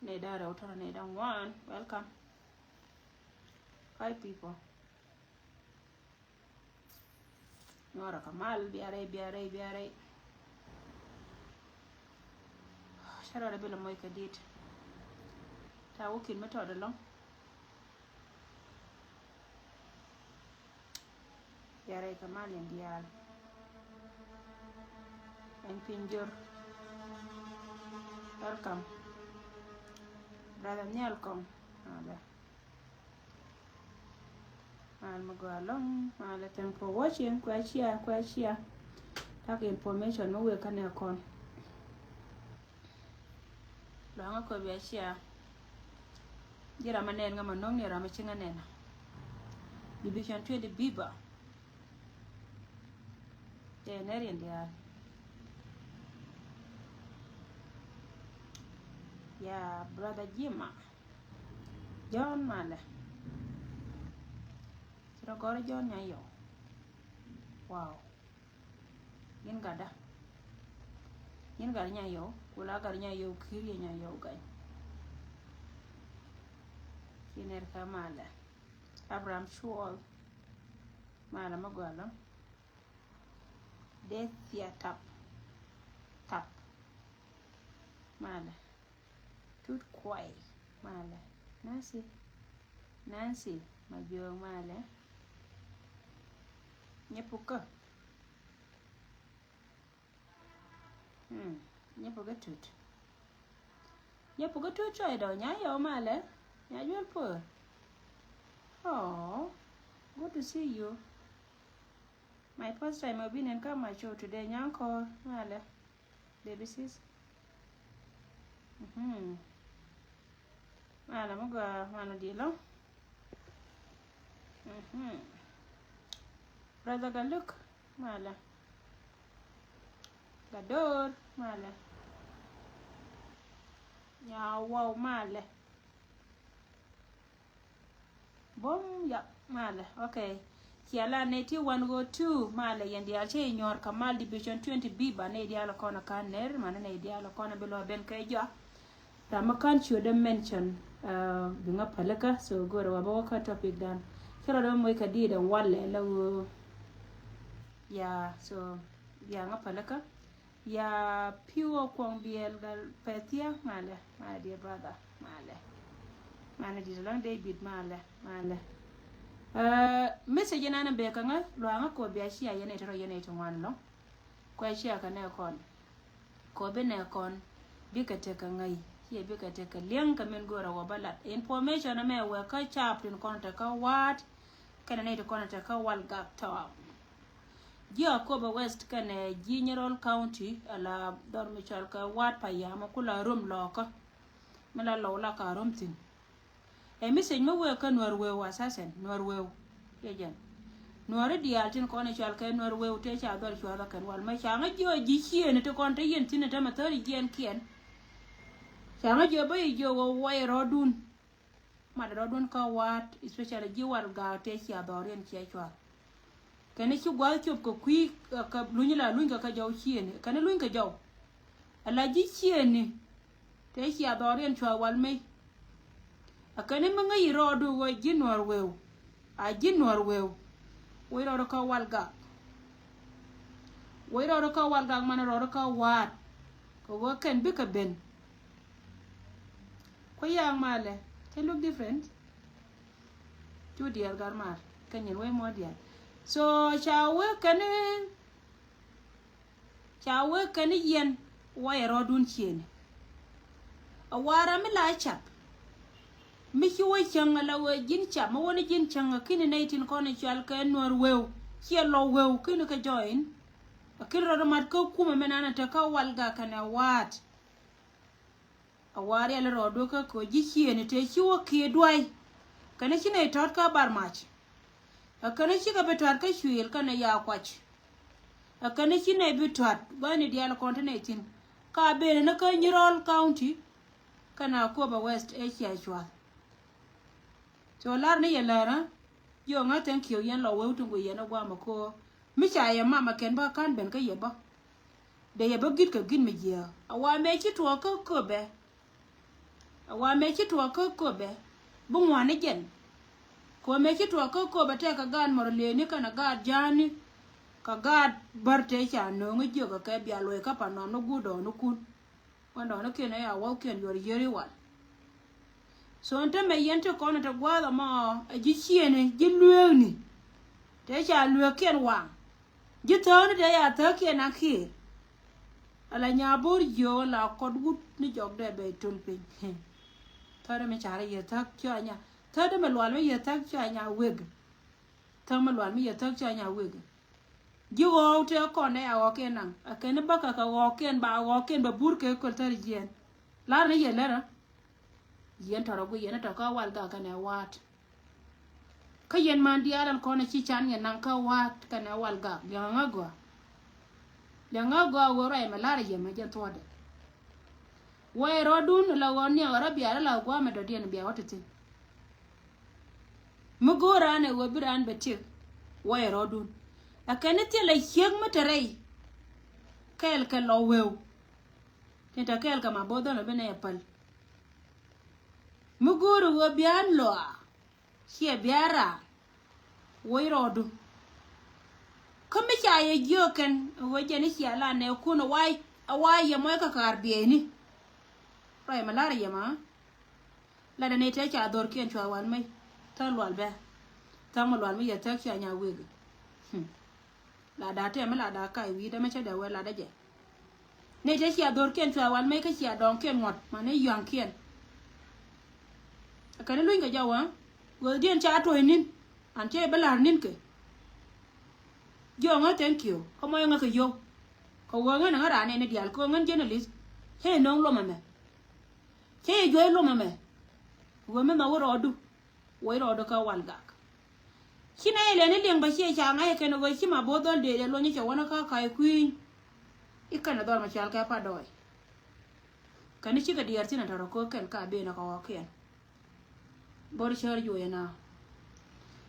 Neda Router Neda 1. Welcome. Hi people. Nora Kamal, biare. Shara Bila Moika did. Tawukin method along. Biare Kamal and Dial. And Pinjur. Welcome. Brother Nyalcom. I'll go along. Let them for watching. Quite share. Take information. No way can I con. Long ago, we share. Jira manen nga manong ni rama chinga nena. Division 20 Biba. Nerian dia. Ya brother Jima. John Male. Sira gore John nyayo. Wow. Yin gada nyayo. Kula gar nyayo kiri nyayo gay. Kiner Kamala. Abraham Shuol. Mala magwala. Deathia tap. Mala. Tut kwai. Mala. Nancy. Majong mala. Nyepuka. Nyepuka tut. Nyepuka tut choy do nyayo mala. Nyayo po. Oh, good to see you. My first time I've been in my show today. Nyanko, mala. Baby sis. Mala mga mano dilo. Brother Galuk, mala. Gador, mala. Ya wow, mala. Bom ya mala. Okay. Kiala neti 102 mala yendi alche nyor Kamal Division 20 Biba ne diala kona kaner mana ne diala kona belo ben kayja. Ramakan should mention binga palaka so go wa bawaka topic dan. Kira do moy kadi dan walle law ya so ya ngapalaka ya pure kwang biel gal petia mala my dear brother mala. Mana di lang David mala. Message na be kanga lo anga ko bia shia yene tero yene to wan lo ko shia kana kon ko be ne kon bi ka te kanga ye bi ka te ka leng ka men gora wa balat information na me we ka chaplain kon ta ka wat kana ne to kon ta ka wal ga ta Jacob West kana General County ala dormichal ka wat pa ya ma kula rum lo ka mala lo la ka rum tin message me we ka norwe assassin norwe yejen nore dialtin ko ne chal ka norwe te cha dor chwa da kan wal ma cha nga jo ji chien te kon te yen tin te ma tori gen kien cha nga jo ba jo wo wai rodun ma rodun ka wat especially ji wal ga te cha dor yen che chwa kene chi gwa chop ko kwi ka lunyila lunga ka jo chien kane lunga jo ala ji chien te cha dor yen chwa wal me akane mga irodu go jinwar wew a jinwar wew wiro ka walga man ro ka wat ko go ken bika ben ko yang male they look different to dear garmar kanyen we mo dia so chawe kane yen wa irodun chien awara mi la chap Miki wo changa la we jin cha ma woni jin changa kini 19 kono chal ka nor wew kielo wew kini ka join akiro mat ko kuma menana ta ka walga kana wat awari ala rodo ka ko ji chiene te chiwo ki dwai kana chine tot ka bar mach akana chiga betar ka chwil kana ya kwach akana chine bitot bani dial kontinentin ka bene na ka Nyirol County kana Koba West Asia chwa so lar ni yelara yo nga thank you yen lo wew tungu yen agwa mako mi cha ya mama ken ba kan ben ka yeba de yeba git ka gin mi je awa me chi to ko be wa me chi to ko be bu ngwane jen ko me chi to ko be te ka gan mor le ni kana ga jani ka ga barte cha no ngi jo ka bia lo ka pa no gudo no kun wando no kene ya wa ken yor yeri wal so nte me yente ko na ta gwa ma ji chiene ji lueni te cha lu ken wa ji to ni de ya to ken akhi ala nya bor yo la kod gut ni jog de be tul pin tare me chare ye tak cha nya tare me lwal me ye tak cha nya weg ta me lwal me ye tak cha nya weg ji wo te ko ne ya wo ken nan akene baka ka wo ken ba bur ke ko tar jen la ne ye lera yen taro go yen ta ka wal ga kana wat ka yen man diaran ko na chi chan yen nan ka wat kana wal ga Yang go wora e malara ye ma jen tode we rodun la woni ora biara la gwa me do dien bia watete mu gora ne wo biran betik we rodun akene te la yeg materei kel ka lo wew tenta kel ka mabodo no bene pal mu goro wo bian lo hie biara we rodun kome cha ye joken wo jeni sia la ne kuno wai ye moy ka kar bieni rai malara ye ma la da ne te cha dor ken chwa wan mai ta lwal be ta mo lwal mi ye ta cha nya weg la da te me la da kai wi da me cha da we la da je ne te cha dor ken chwa wan mai ka cha don ken ngot ma ne yang ken ka ne luin ga jawa wo dien cha to nin an che belar nin ke yo nga thank you ko mo nga ko yo ko wo nga nga ra ne dial ko nga journalist he no lo mame he jo lo mame wo me ma wo rodu wo rodu ka wal gak kina ele ne leng ba she cha nga he ken wo shi ma bodol de lo ni cha wona ka kai kuin ikana dor ma chal ka pa doy kan chi ga diar tina taro ko ken ka be na ka wa ken bor shar jo yana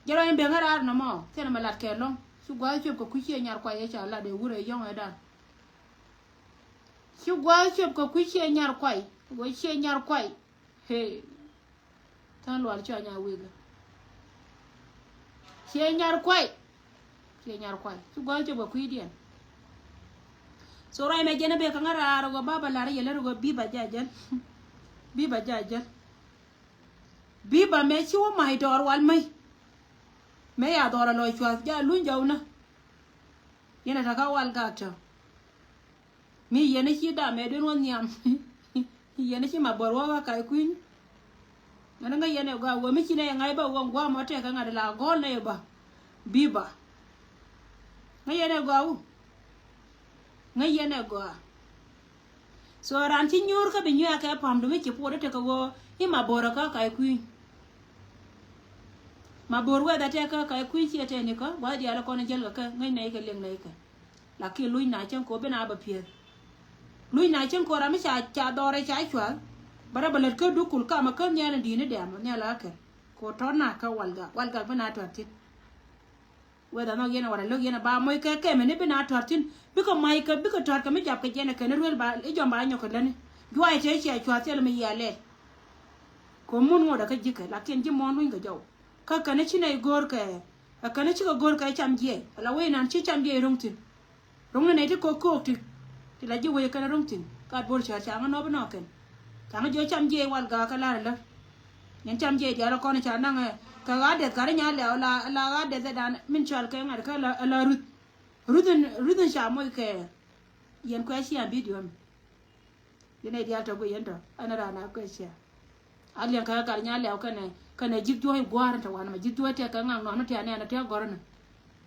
jaro en be ngara na mo tena ma lat ke long su gwa chop ko kuche nyar kwa ye cha la de wure yong eda su gwa chop ko kuche nyar kwai go che nyar kwai he tan lwal cha nya wiga che nyar kwai su gwa chop ko kuidien so rai me jene be ka ngara ro go baba la ye le ro go biba jajal biba me chi wo mai dor wal mai me ya dora lo chwa ja lu jauna yena ta ka wal ga ta mi yene chi da me den won yam yene chi ma bor wa ka kuin ngana nga yene ga wo mi chi ne ngai ba won gwa mo te ka ngada la go ne ba biba nga yene ga u nga yene ga so ran chi nyur ka bi nyu ka pam do mi chi po de te ka wo i ma bor ka kuin ma borwe da te ka kuin chi te ni ka wa dia la ko ne jel ka ngai nei ka leng nei ka la ki lui na chen ko be na ba pie lui na chen ko ra mi cha dore cha chwa bara balet ka du kul ka ma ka nya na di ne de ma nya la ka ko to na ka walga be na to tin we da no gena wala lo gena ba moy ka ke me ne be na to tin bi ko mai ka bi ko to ka mi jap ka jena ka ne ruel ba e jom ba nyo ko lani jwa te che chwa te mi ya le ko mun ngo da ka jike la ken ji mon lu ga jaw ka kana chine gor ka kana chi ko gor ka cham je la we nan chi cham je rong ne ti ko ti la ji we kana rong tin ka bor cha cha no ba no ken ka jo cham je wal ga ka la nyen cham je ja ko ne cha na ka ga de ka nya la ga de da min chal ka ngar ka la rudin sha mo ke yen ko shi an video yene dia to go yen to ana ra na ko shi alian ka ka nya le kana jikjo gwar ta wana jikjo te ka ngang no te ana te gorna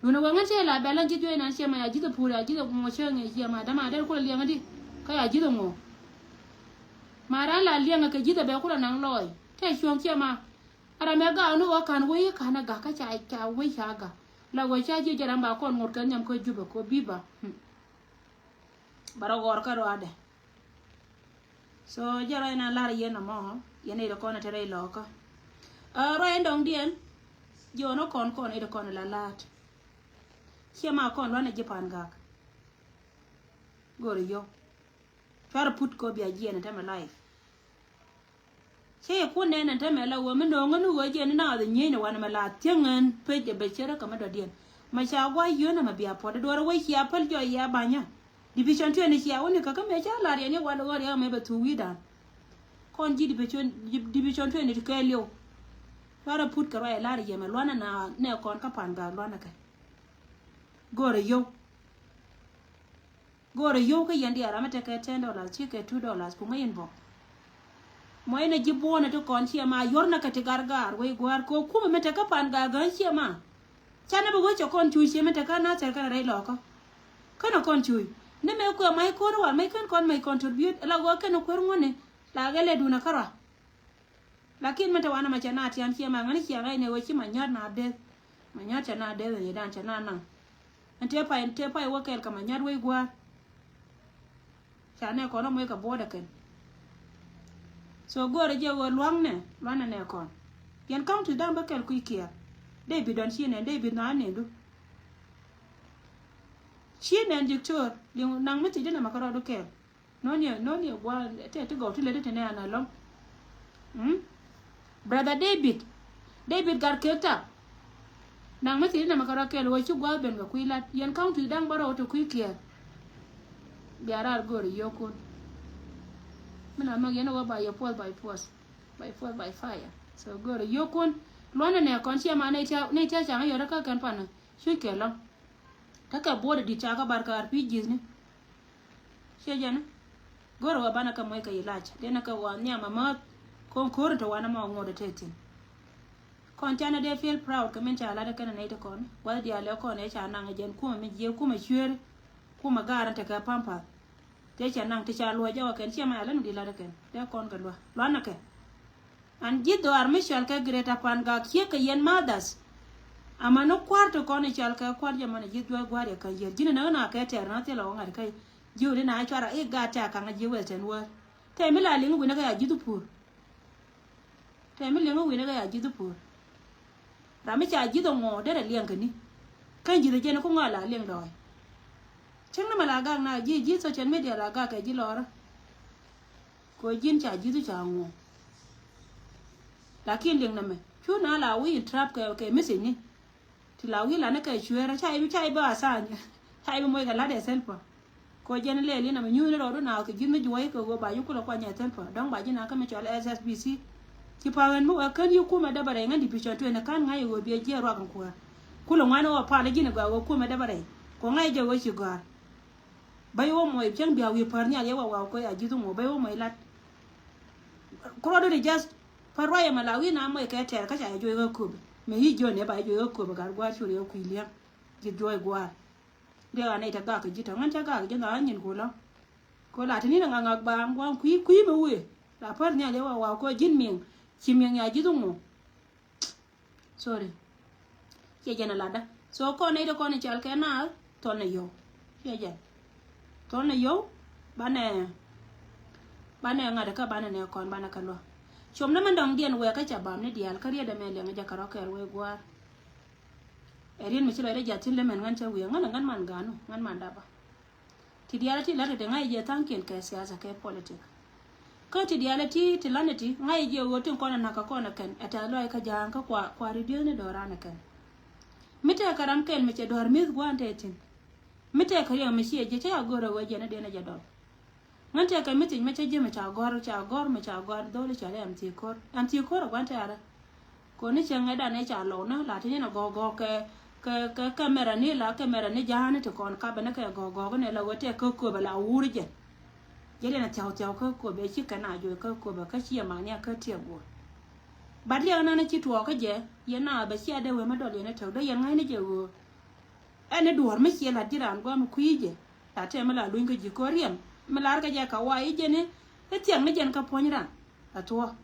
nuna wangan se la bela jikjo na se ma jikjo pura jikjo mo se nge se ma dama der ko le ngadi ka ya jikjo mo mara la lianga ka jikjo be ko nang loy te shong se ma ara me ga no wa kan we kana ga ka cha we sha ga la go cha ji jara ba ko ngur kan nyam ko juba ko biba bara gor ka ro ade so jara na la ye na mo yene ro ko na tere lo ka rồi đong điên giờ nó còn ấy được còn là lát khi mà còn nó này Japan gak rồi yo phải put ko bia gì này tham life che ku ne na ta me la wo me no nganu go je na de nyi ne wan ma la tiengen pe de be chere ka ma do dien ma cha gwa yo na ma bia po de do ro we ya pal jo ya banya division 2 ne ya woni ka ka me cha la re ne wa do ya me be tu wi da kon ji division 2 ne ka leo para put ka ra la re ye me lwana na ne kon ka pan ga lwana ka gore yo ka yandi ara mate ka $10 chi ka $2 ku ngayin bo moy na jibo na to kon chi ma yorna ka te gargar we gwar ko kuma mate ka pan ga gan chi ma chana bu go cho kon chu chi mate ka na ter ka re lo ko kana kon chu ne me ko mai ko ro mai kan kon mai contribute la go kana ko ngone la gele duna kara lakin mate wana ma chana atian chi ma ngani chi ga ne we chi ma nyar na de ma nyar chana de ne dan chana na ante pa wo kel ka ma nyar we gwar chane ko no mo ka boda ken so gore je wo luang ne kon yan count down ba kel ku kia David don shine David na ne du shine dictor ling nang meti de na makaro do kel no ne gwa te to go to le de ne ana long brother David gar keta nang meti de na makaro kel wo chu gwa ben ga ku ila yan count down baro to ku kia biara gore yokun mina mag yana wa by force by fire so gore yokun lona ne kon sia ma ne cha changa yora ka kan pana shu kelo ta ka boda di cha ka barka rpgs ne she jana gore wa bana ka moy ka ilacha dena ka wa nya mama kon kor to wana ma ngodo tetin kon chana de feel proud ka men cha la da kana ne to kon wa di ale kon ne cha na ngajen kuma me je kuma shure kuma garan ta ka pampa te cha nang te cha lo ja ken cha ma lan di la ken te kon ka lo na ke an jido armishal ka greta pan ga kye ka yen mothers amano kwarto kon chal ka kwar ja man jido gware ka yer jina na ka te na te lo ngar kai jure na chara e ga ta ka ngaji wel ten wo te mi la lingu na ka ya jidu pur te mi lingu na ka ya jidu pur rami cha jido ngo de liang ka ni kan jido je na ko ngala liang doi chang na malaga na ji social media la ga ka ji lora ko jin cha ji tu cha ngo lakin ling na me chu na la wi trap ka misi ni ti la wi la na ka chuera chai ba sa nya chai mo ga la de selfa ko jen le li na me nyu ro do na ka jin me juwai ko go ba yu ko la kwa nya selfa dong ba ji na ka me chola SSBC ti pa wen mo kan yu kuma da bare ngan division 2 na kan ngai go bi je ro kan ko kulo ngano wa pa na ji na ga go kuma da bare ko ngai je wo shi gar bay wo moy chen bia wi par nya ye wa ko ya jitu mo bay wo moy lat ko do de just par wa ya malawi na moy ka ter ka cha jo ga ku me hi jo ne ba jo ga ku ga gwa chu le ku ile ji jo gwa de wa ne ta ga ka ji ta ngan ta ga ji na nyin ko la ko la ti ni na nga ba ngwa ku me wi la par nya le wa ko jin ming chi ming ya jitu mo sorry ke jana la da so ko ne de ko ne chal ka na to ne yo ke jana tona yo bane ngada ka bane ne kon bane ka lo chom na mandong dien we ka cha bam ne dial ka rieda me le nga ka ro ka we gwa erin mi chilo re jatin le men ngan cha we ngan man gano ngan man daba ti dial ti la de ngai je tanken ka siasa ka politik ko ti dial ti laneti ngai je wotin kona na ka kona ken eta lo ka jang ka kwa radio ne dorana ken mite karam ken me che dor mi gwa antetin mite kariya me shi je ta gora waje na de na jadol ngante ka mite me che je me cha gor dole cha le anti kor gwante ara ko ni chenga da ne cha lo na la ti na go ke kamera ni jahane to kon ka bana ka go ne la wote ko ba la urje je na chao ko be shi kana jo ko ba ka shi ma ne ka tie go badli ana na chi tuo ka je ye na ba shi ade we ma dole ne to do ye ngai ne je go ene duwar me kiela diran gwa mu kuije ta te mala luinga jikoriam malar ka ja ka wa ije ne etiang ne jen ka ponra atwa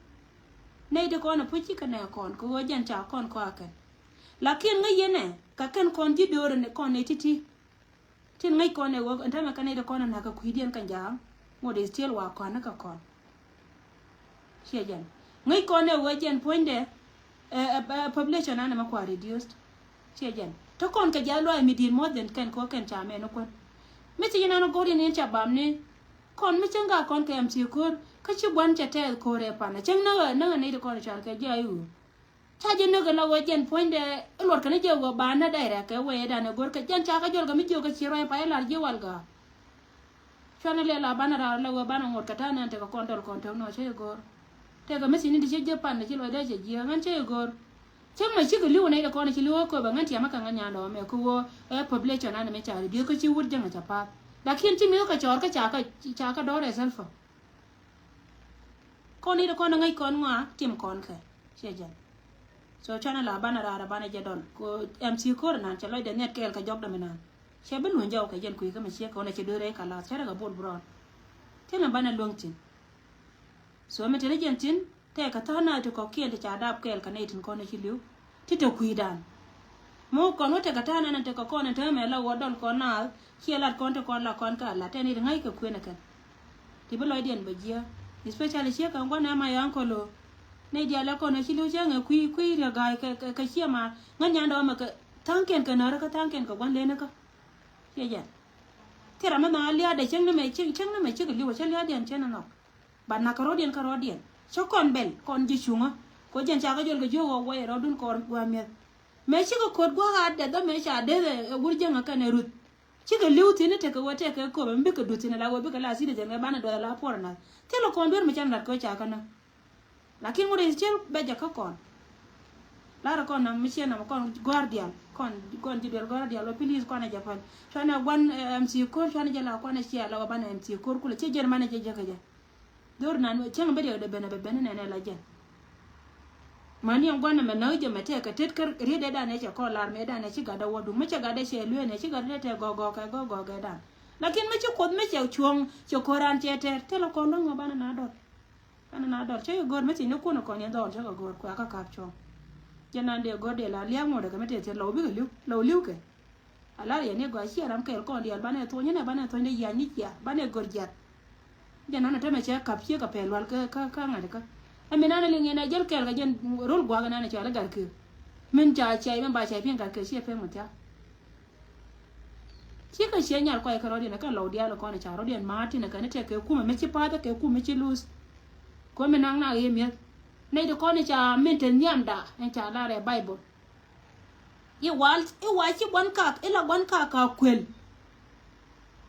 ne de ko na puchi ka ne kon ko jen cha kon ko aken lakin nga yene ka ken kon ji dore ne kon ne titi tin ngai kon ne wo ntama ka ne de kon na ka kuidien kan ja ngode still wa kon na ka kon shejan ngai kon ne wo jen poinde population ana ma kwa reduced shejan to kon ka jalo mi din more than kan ko kan cha me no kon mi ti na no gori ne cha bam ne con mi changa con ke MC ko ka chi gwan cha te ko re pa na chang na ne de con cha ke ja yu cha je no ga la wo jen point de lor ka ne je go ba na dai ra ke we da na gor ka jan cha ka jol ga mi jo ka chi ro pa la je wal ga chana le la ba na ra la wo ba na ngot ka ta na te ka kon dol kon te no che gor te ga mi sin di che je pa na chi lo da je ji ngan che gor chang ma chi ga liu ne da con chi liu ko ba ngan ti ma ka ngan nya no me ko wo population na me cha bi ko chi wut jang cha pa lakin chi mi ka chor ka cha ka do re self con đi con ngay con ngoa tìm con khe xe jan so chana la bana ra bana jadon ko MC ko nan cha loy de net kel ka jog da menan xe ben hun jaw ka jen ku ka me xe ko na che dore ka la cha ga bol bron te na bana long tin so me te jen tin te ka ta na to ko kel cha dab kel ka ne tin ko na chi liu ti to ku dan mo kon wote ka ta na te ko ko na te me la wodol ko na che la kon te kon la kon ka la te ni ngai ka ku na kan ti be loy den ba jia especially chia ka ngwana ma yang ko lo ne dia la ko na chi lu che nga kui ra ga ka chia ma ngan nya ndo ma ka tanken ka na ra ka tanken ka gwan le na ka ye ya ti ra ma na lia de cheng na me cheng na me chi ka liwa che lia den chen na no ba na ka ro dien cho kon bel kon ji chunga ko jen cha ka jol ga jo wo we ro dun ko gwa me chi ko kod gwa ha de da me cha de wur jenga ka ne rut chi ka liu ti ne te ka wote ka ko ba mbi ka du ti na la wo bi ka la si de jenga ba na do la por na te lo kon ber mi chan lat ko cha kana lakin ngure che be ja ka kon la ra kon na mi chen na kon guardian kon ji del guardian lo police kon na japan chana wan MC ko chana jala kon na sia la ba na MC ko ku le che jer ma na je ka ja dor na no chen be de be na ne la je mani yang gwana me na je me te ka tet kar ri de da ne che ko lar me da ne chi ga da wodu me che ga de che lu ne chi ga de te go ga da lakin me che kod me che chuong che koran che te lo kon ngo bana na dor che gor me ti no ko no kon ya dor che go gor kwa ka kap chong je nan de gor de la liang mo de ka me te lo bi lo liu ke ala ye ne go chi ram ke kon de bana to ne bana to ne ya ni ya bana gor jat je nan te me che kap che ka pe lwal ka ngade ka amina na linge na jel kel ga jen rol gwa ga na cha la gar ke min cha chai men ba chai pin gar ke chi pe mo ta chi ka she nyal kwai ka ro na ka lo dia lo ko na cha ro dia ma ti na ka ne te ke ku me chi pa ta ke ku me chi lose ko me nang na ye me ne de ko ne cha men te nyam da en cha la re bible ye wa chi bon ka e la bon ka kwel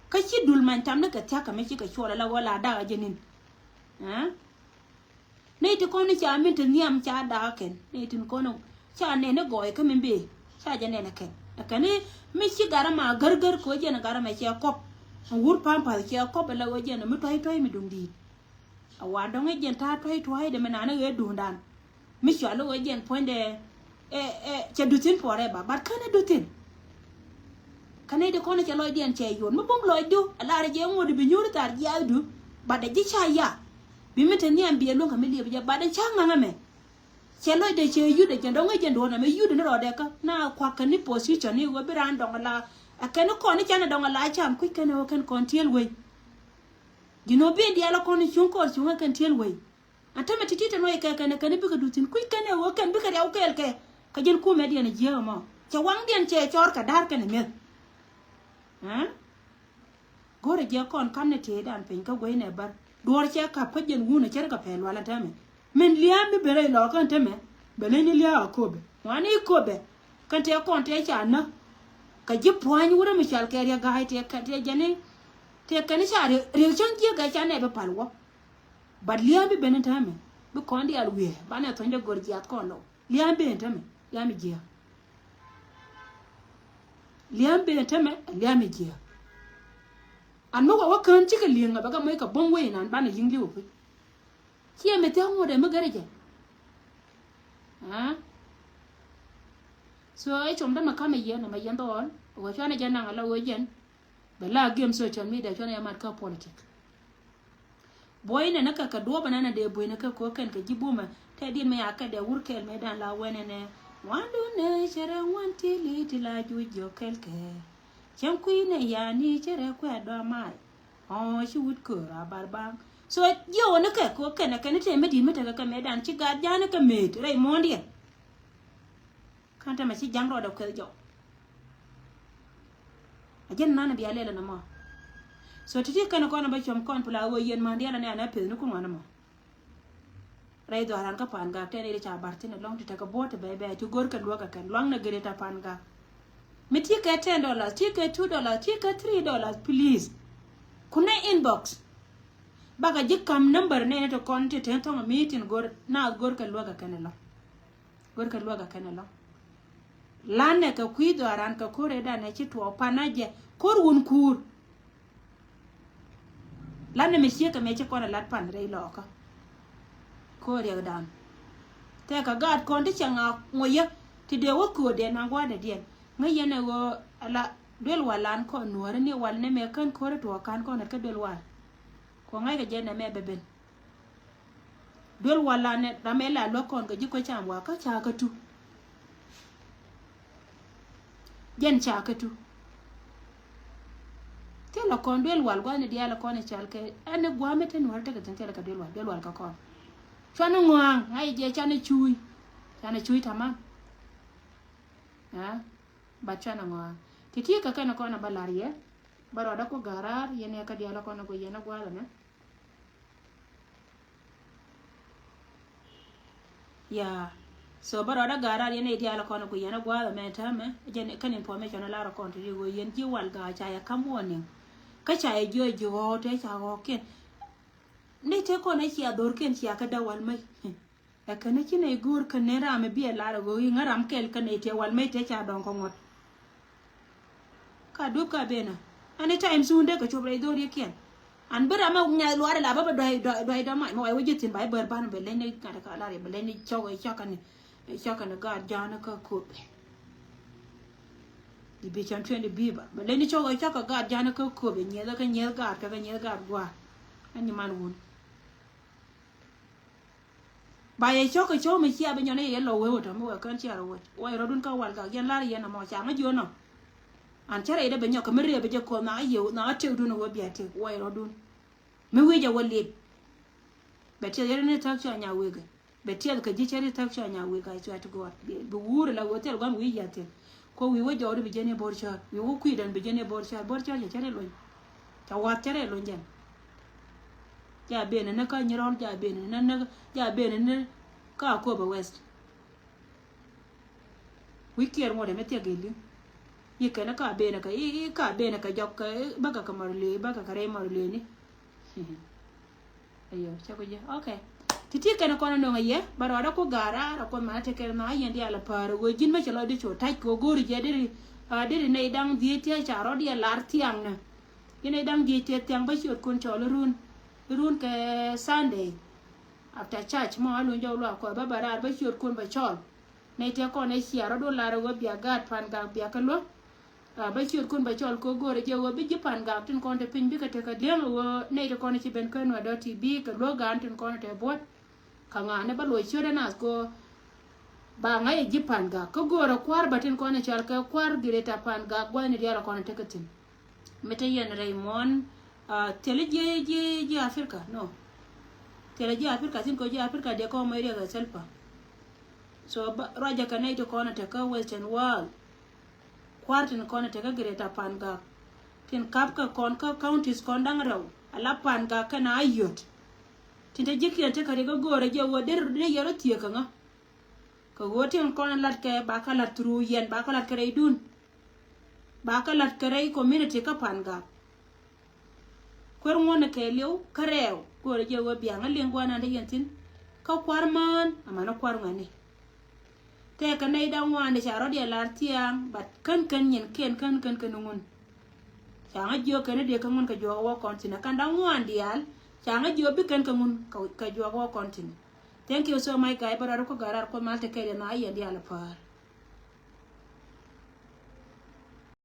ka chi dul man tam na ka ta ka me chi ka chola la wala da ga jenin ha ne te ko ne cha men te nyam cha da ken ne tin ko no cha ne goy ka men be cha je ne na ken ka ne me chi gara ma gar ko je na gara ma chi kop wur pam pa chi kop la wo je na mi toy mi dum di awa dong e je ta toy de me na na e du dan mi chi lo wo je point de cha du tin pore ba bar kana du tin kana de ko ne cha lo dien che yon mo bom lo du ala re je ngo de bi nyur tar ya du ba de ji cha ya bi mi te ni am bi lo ka mi li bi ba de cha nga me che lo de che yu de dong e je do na me yu de ro de ka na kwa ka ni position ni wo bi ran dong la akeno ko ni cha na dong la cham ku ka no kan kon tiel we you know be dia la ko ni chung ko chung kan tiel we atama titita no ka ka ni bi ka du tin ku ka ne wo kan bi ka ya kel ke ka jen ku me dia ni je mo cha wang dien che chor ka dar ka ni me ha gore je kon kam ne te dan pen ka go ne bar dor che ka pa jen wu ne che ka pel wala ta me men liam bi bere lo kan te me bele ni lia ko be wani ko be kan te kon te cha na ka ji puan wura mi chal ke ya ga te ka te jene te ka ni cha re chon je ga cha ne be palwo bad liam bi bene ta me bi kon di alwe ba ne to nde gor ji at kon lo liam be ta me liam je liam be ta me liam je an mo wa kan ci ka lianga ba ka mai ka bon we nan ba ne yingli wo ki me te ngo de magare je ha so ai chom da makame ye na mayen do on wo chana jana ngala wo jen bala game social media chana ya mat ka politic boy ne naka ka do banana de boy ne ka ko kan ka jibuma te di me aka de wurkel me dan la wene ne wandu ne chere wanti li tila jujo kelke chem kuine ya ni chere kwa do mai oh shi wut ko ra barbang so yo ne ka ko kan ka ne te me di me ta ka me dan chi ga jana ka me re mondi kan ta ma chi jangro da ko jo ajen nana bi alela na ma so titi kana ko na ba chom kon pula wo yen man dia na na pe no ko wana mo rai do ran ka pan ga te ne cha bartin long ti ta ka bot be be tu gor ka lo ka kan long na gere ta pan ga me ti ka $10 ti ka $2 ti ka $3 please kuna inbox baga jikam number ne to kon ti ten to meeting gor na gor ka lo ka kan lo gor ka lo ka kan lo lane ka kuido aran ka kore da ne chi to panaje kor un kur lane me sie ka me chi kona lat pan rei lo ka kore dan te ka gad kon ti changa ngoye ti de wo ko de na gwa de den ngaye ne go ala del walan ko nuore ni wal ne me kan kore to kan ko na ka del wal ko ngai ka je ne me beben del walan ne da me la lo kon ga ji ko cham wa ka cha ka tu jen cha ka tu te la kon del wal gwa ne dia la kon chal ke ane gwa me te nuore te ka ten te la ka del wal ka kon chana ngoang ngai je chana chui tamam ha ba chana ngoang titi ka kana kona balaria baro da ko garar yene ka dia la kona ko yena gwa la ne ya so baro da garar yene dia la kona ko yena gwa la me ta me jene kan information la ra kon ti go yen ji wal ga cha ya kam wonin ka cha e jo te cha go ken ne te ko na ki ador ken ki aka da wal mai e kana ki ne gur kan ne ra me bi la go yi ngaram kel kan ne te wal mai te cha don ko ngot ka du ka bena any time soon de ka chobre do ri ken an bara ma nya lo ara la ba do da mai mo ai wujitin bai bar ban be le ne ka la re be le ne chogo cha kan ga jana ka ko di be chan twen de bi ba be le ne chogo cha ka ga jana ka ko be nye da ka nye ga gwa ani man won ba ye chogo cho me chia be nyone ye lo we to mo kan chia ro wo ro dun ka wal ga gen la ye na mo cha ma jo no an chare da be nyoka mere be je ko na ye na te dun wo bi ate wo ro dun me we je wole be te ye ne ta cha nya we ga be te ka ji chere ta cha nya we ga to at go be wure la wo te go mi ya te ko wi wo jo be je ne bor cha wi wo ku dan be je ne bor cha je chere lo ta wa chere lo njen ja be ne ka nyirol ja be ne na ja be ne ka ko ba west wi kier mo de mete geli yi kana ka be ne ka jok ka baka ka marle baka ka re marle ni ayo chako je okay titi kana kono no ye baro da ko gara ra ko ma te ke na yendi ala paro go jin ma chalo de cho tai ko gori je de ne dang di te cha ro di lar tiang na ine dang di te tiang ba chot kun cholo run ke Sunday after church mo alu jo lo ko ba barar ba chot kun ba chol ne te ko ne sia ro do la ro bia gat pan ga bia ka lo ba chot kun ba chol ko gore je wo bi pan ga tin kon te pin bi ka te ka dem wo ne te ko ne ci ben ko no do ti bi ka lo ga tin kon te bot ka nga ne ba lo chode na ko ba nga ye ji pan ga ko gore kwar ba tin ko ne chal ka kwar dire ta pan ga gwa ne dia ko ne te ka tin mete yen Raymond tele Africa no tele Africa sin ko Africa de ko mo ria ga selpa so raja kana ito ko na te ka western world kwartin ko na te ka greta pan ga tin kap ka kon ka counties kon dang raw ala pan ga kana ayot tin te jikya te ka go gore je wo der de yoro tie ka nga ko wotin kon lat ka ba ka lat tru yen ba ka lat kare dun ba ka lat kare community ka pan ga kwer ngone ke lew karew gore je wo bianga lengwa na de yentin ka kwarman amana kwar ngane te ka nei da ngwane charo de lar tiang bat kan yen kan ngun changa jo kan de kan ngun ka jo wo kontina kan da ngwan dial changa jo bi kan ngun ka jo wo kontina thank you so much guys barar ko garar ko malte ke na yen dial par